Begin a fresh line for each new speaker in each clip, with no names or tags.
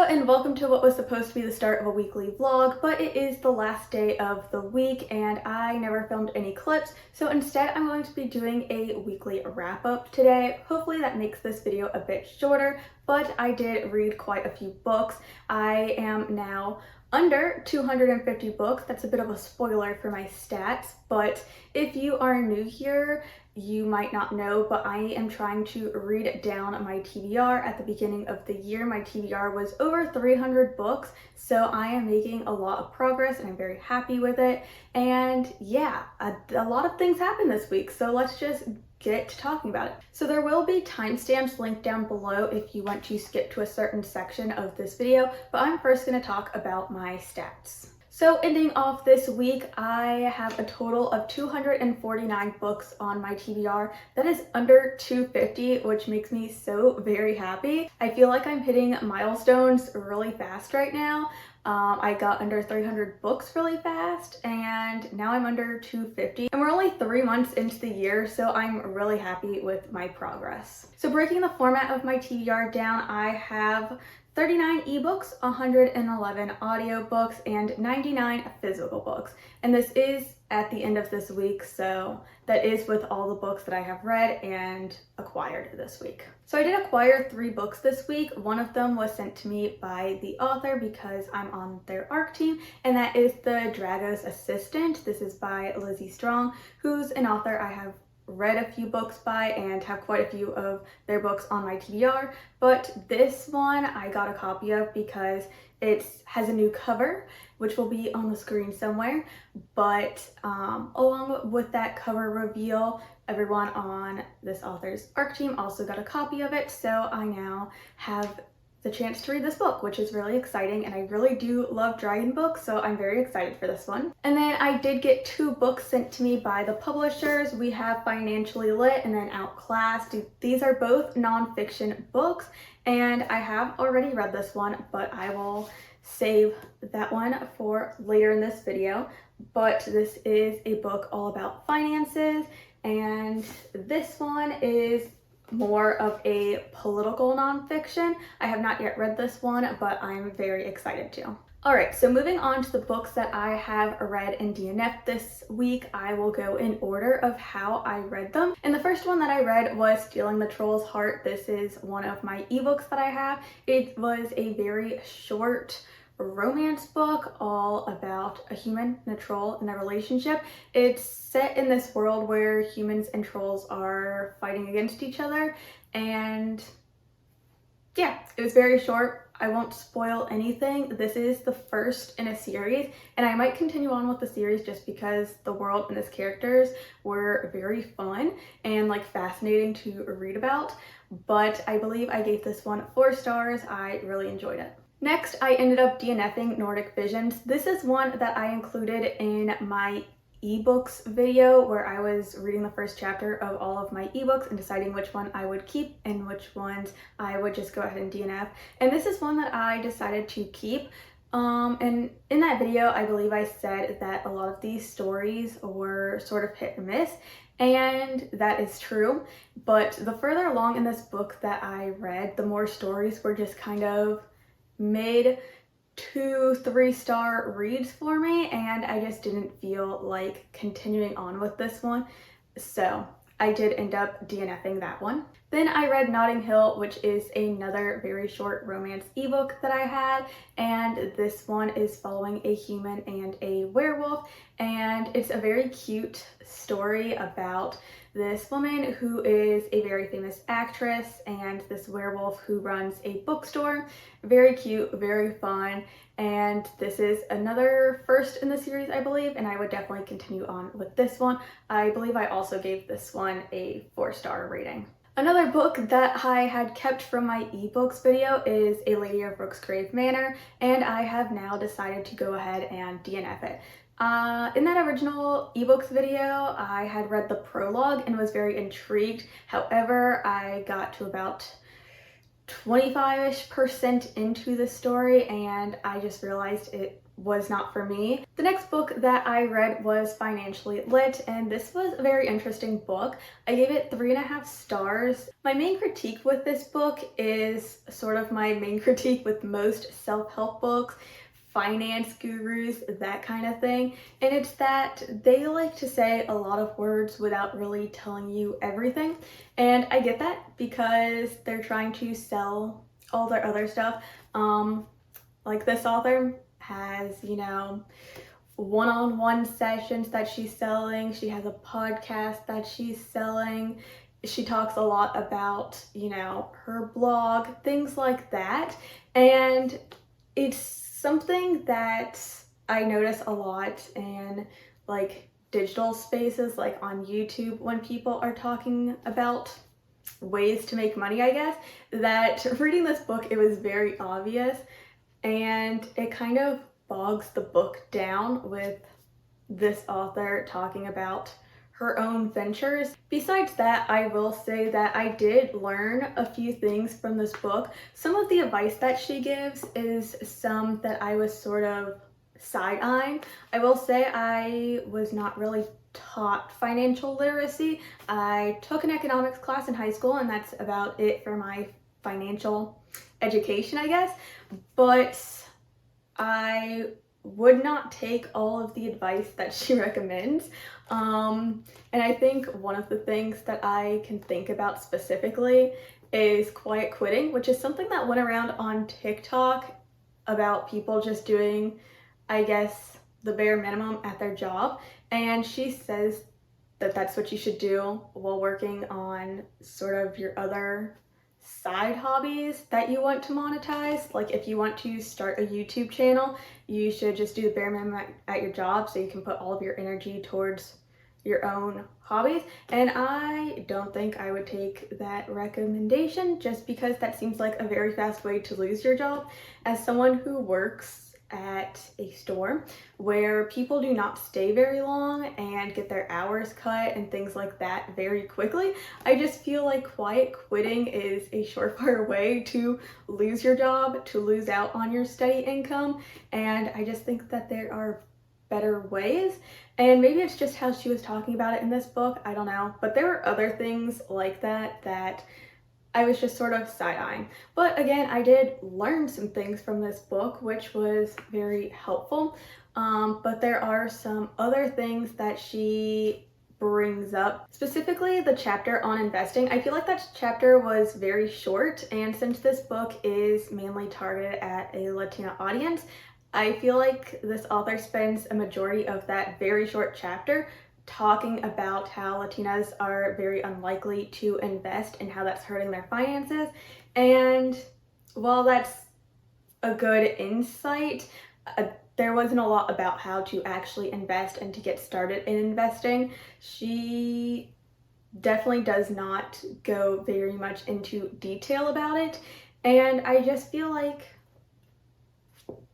and welcome to what was supposed to be the start of a weekly vlog, but it is the last day of the week and I never filmed any clips, so instead I'm going to be doing a weekly wrap-up today. Hopefully that makes this video a bit shorter, but I did read quite a few books. I am now under 250 books. That's a bit of a spoiler for my stats, but if you are new here, you might not know, but I am trying to read down my TBR. At the beginning of the year, my TBR was over 300 books, so I am making a lot of progress and I'm very happy with it. And yeah, a lot of things happened this week, so let's just get to talking about it. So there will be timestamps linked down below if you want to skip to a certain section of this video, but I'm first going to talk about my stats. So ending off this week, I have a total of 249 books on my TBR. That is under 250, which makes me so very happy. I feel like I'm hitting milestones really fast right now. I got under 300 books really fast and now I'm under 250 and we're only 3 months into the year, so I'm really happy with my progress. So breaking the format of my TBR down, I have 39 ebooks, 111 audiobooks, and 99 physical books. And this is at the end of this week, so that is with all the books that I have read and acquired this week. So I did acquire 3 books this week. One of them was sent to me by the author because I'm on their ARC team, and that is the Dragos Assistant. This is by Lizzie, who's an author I have read a few books by and have quite a few of their books on my TBR, but this one I got a copy of because it has a new cover, which will be on the screen somewhere, but along with that cover reveal, everyone on this author's ARC team also got a copy of it, so I now have the chance to read this book, which is really exciting, and I really do love dragon books, so I'm very excited for this one. And then I did get 2 books sent to me by the publishers. We have Financially Lit and then Outclassed. These are both nonfiction books, and I have already read this one, but I will save that one for later in this video. But this is a book all about finances, and this one is more of a political nonfiction. I have not yet read this one, but I'm very excited to. Alright, so moving on to the books that I have read and DNF'd this week, I will go in order of how I read them. And the first one that I read was Stealing the Troll's Heart. This is one of my ebooks that I have. It was a very short romance book all about a human and a troll in a relationship. It's set in this world where humans and trolls are fighting against each other, and yeah, it was very short. I won't spoil anything. This is the first in a series, and I might continue on with the series just because the world and its characters were very fun and like fascinating to read about, but I believe I gave this one 4 stars. I really enjoyed it. Next, I ended up DNFing Nordic Visions. This is one that I included in my ebooks video where I was reading the first chapter of all of my ebooks and deciding which one I would keep and which ones I would just go ahead and DNF. And this is one that I decided to keep. And in that video, I believe I said that a lot of these stories were sort of hit and miss, and that is true. But the further along in this book that I read, the more stories were just kind of mid 2-3 star reads for me, and I just didn't feel like continuing on with this one, so I did end up DNFing that one. Then I read Notting Hill, which is another very short romance ebook that I had, and this one is following a human and a werewolf, and it's a very cute story about this woman who is a very famous actress and this werewolf who runs a bookstore. Very cute, very fun, and this is another first in the series, I believe, and I would definitely continue on with this one. I believe I also gave this one a 4-star rating. Another book that I had kept from my ebooks video is A Lady of Rooksgrave Manor, and I have now decided to go ahead and DNF it. In that original ebooks video, I had read the prologue and was very intrigued. However, I got to about 25-ish% into the story, and I just realized it was not for me. The next book that I read was Financially Lit, and this was a very interesting book. I gave it 3.5 stars. My main critique with this book is sort of my main critique with most self-help books, finance gurus, that kind of thing, and it's that they like to say a lot of words without really telling you everything. And I get that because they're trying to sell all their other stuff. Like this author has, one-on-one sessions that she's selling. She has a podcast that she's selling. She talks a lot about, her blog, things like that. And it's something that I notice a lot in like digital spaces, like on YouTube, when people are talking about ways to make money, I guess, that reading this book, it was very obvious. And it kind of bogs the book down with this author talking about her own ventures. Besides that, I will say that I did learn a few things from this book. Some of the advice that she gives is some that I was sort of side-eyeing. I will say I was not really taught financial literacy. I took an economics class in high school, and that's about it for my financial education, I guess. But I would not take all of the advice that she recommends. And I think one of the things that I can think about specifically is quiet quitting, which is something that went around on TikTok about people just doing, I guess, the bare minimum at their job. And she says that that's what you should do while working on sort of your other side hobbies that you want to monetize. Like if you want to start a YouTube channel, you should just do the bare minimum at your job so you can put all of your energy towards your own hobbies. And I don't think I would take that recommendation, just because that seems like a very fast way to lose your job. As someone who works at a store where people do not stay very long and get their hours cut and things like that very quickly, I just feel like quiet quitting is a surefire way to lose your job, to lose out on your steady income. And I just think that there are better ways. And maybe it's just how she was talking about it in this book, I don't know. But there were other things like that that I was just sort of side-eyeing. But again, I did learn some things from this book, which was very helpful. But there are some other things that she brings up, specifically the chapter on investing. I feel like that chapter was very short, and since this book is mainly targeted at a Latina audience, I feel like this author spends a majority of that very short chapter talking about how Latinas are very unlikely to invest and how that's hurting their finances. And while that's a good insight, there wasn't a lot about how to actually invest and to get started in investing. She definitely does not go very much into detail about it. And I just feel like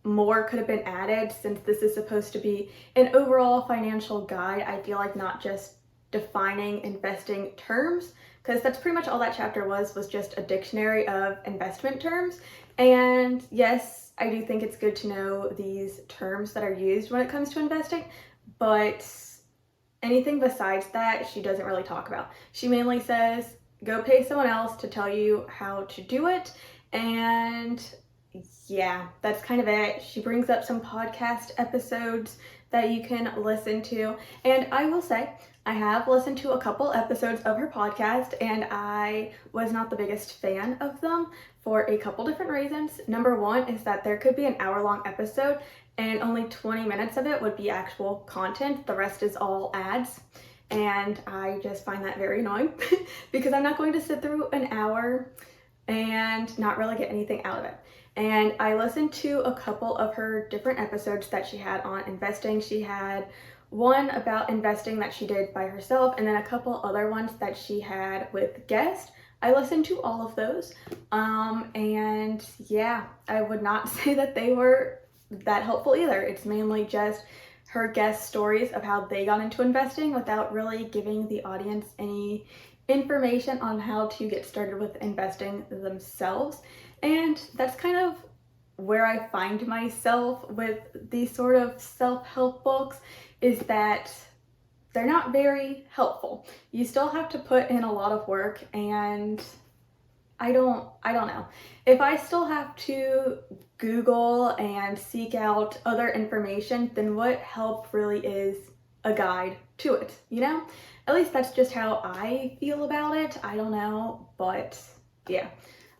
more could have been added, since this is supposed to be an overall financial guide. I feel like not just defining investing terms, because that's pretty much all that chapter was just a dictionary of investment terms. And yes, I do think it's good to know these terms that are used when it comes to investing, but anything besides that, she doesn't really talk about. She mainly says, go pay someone else to tell you how to do it. And yeah, that's kind of it. She brings up some podcast episodes that you can listen to. And I will say, I have listened to a couple episodes of her podcast, and I was not the biggest fan of them for a couple different reasons. Number one is that there could be an hour-long episode, and only 20 minutes of it would be actual content. The rest is all ads. And I just find that very annoying because I'm not going to sit through an hour and not really get anything out of it. And I listened to a couple of her different episodes that she had on investing. She had one about investing that she did by herself, and then a couple other ones that she had with guests. I listened to all of those. And yeah, I would not say that they were that helpful either. It's mainly just her guest stories of how they got into investing without really giving the audience any information on how to get started with investing themselves. And that's kind of where I find myself with these sort of self-help books, is that they're not very helpful. You still have to put in a lot of work, and I don't know. If I still have to Google and seek out other information, then what help really is a guide to it, you know? At least that's just how I feel about it. I don't know, but yeah.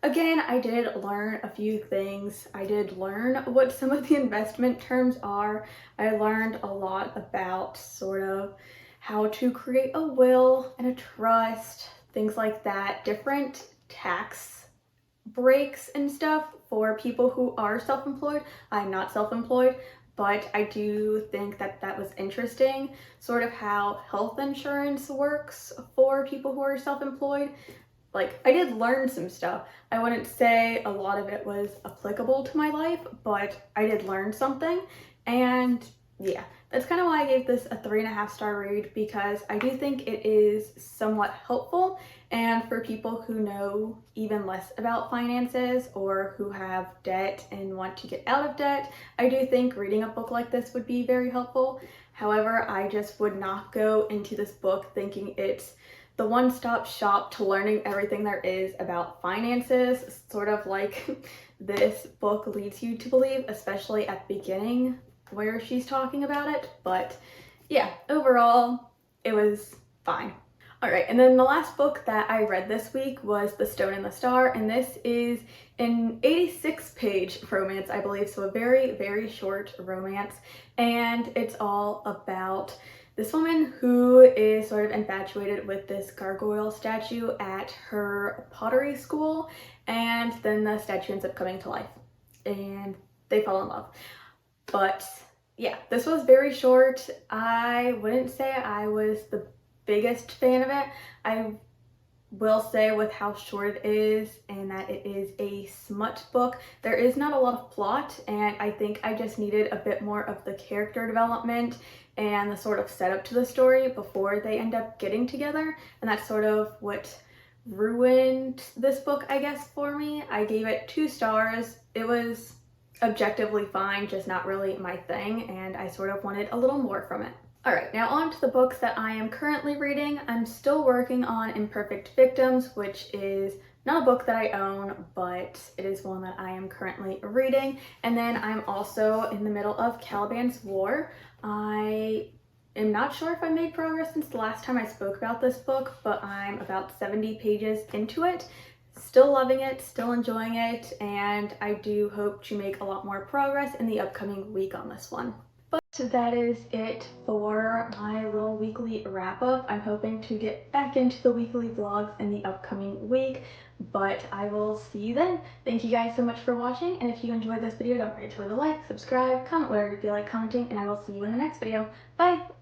Again, I did learn a few things. I did learn what some of the investment terms are. I learned a lot about sort of how to create a will and a trust, things like that, different tax breaks and stuff for people who are self-employed. I'm not self-employed, but I do think that that was interesting, sort of how health insurance works for people who are self-employed. Like, I did learn some stuff. I wouldn't say a lot of it was applicable to my life, but I did learn something. And yeah, that's kind of why I gave this a 3.5-star read, because I do think it is somewhat helpful. And for people who know even less about finances or who have debt and want to get out of debt, I do think reading a book like this would be very helpful. However, I just would not go into this book thinking it's the one-stop shop to learning everything there is about finances, sort of like this book leads you to believe, especially at the beginning where she's talking about it. But yeah, overall, it was fine. All right, and then the last book that I read this week was The Stone and the Star, and this is an 86-page romance, I believe, so a very, very short romance, and it's all about this woman who is sort of infatuated with this gargoyle statue at her pottery school, and then the statue ends up coming to life, and they fall in love. But yeah, this was very short. I wouldn't say I was the biggest fan of it. I will say with how short it is and that it is a smut book, there is not a lot of plot, and I think I just needed a bit more of the character development and the sort of setup to the story before they end up getting together, and that's sort of what ruined this book, I guess, for me. I gave it 2 stars. It was objectively fine, just not really my thing, and I sort of wanted a little more from it. Alright, now on to the books that I am currently reading. I'm still working on Imperfect Victims, which is not a book that I own, but it is one that I am currently reading. And then I'm also in the middle of Caliban's War. I am not sure if I made progress since the last time I spoke about this book, but I'm about 70 pages into it. Still loving it, still enjoying it, and I do hope to make a lot more progress in the upcoming week on this one. So that is it for my little weekly wrap up. I'm hoping to get back into the weekly vlogs in the upcoming week, but I will see you then. Thank you guys so much for watching, and if you enjoyed this video, don't forget to leave a like, subscribe, comment whatever you feel like commenting, and I will see you in the next video. Bye!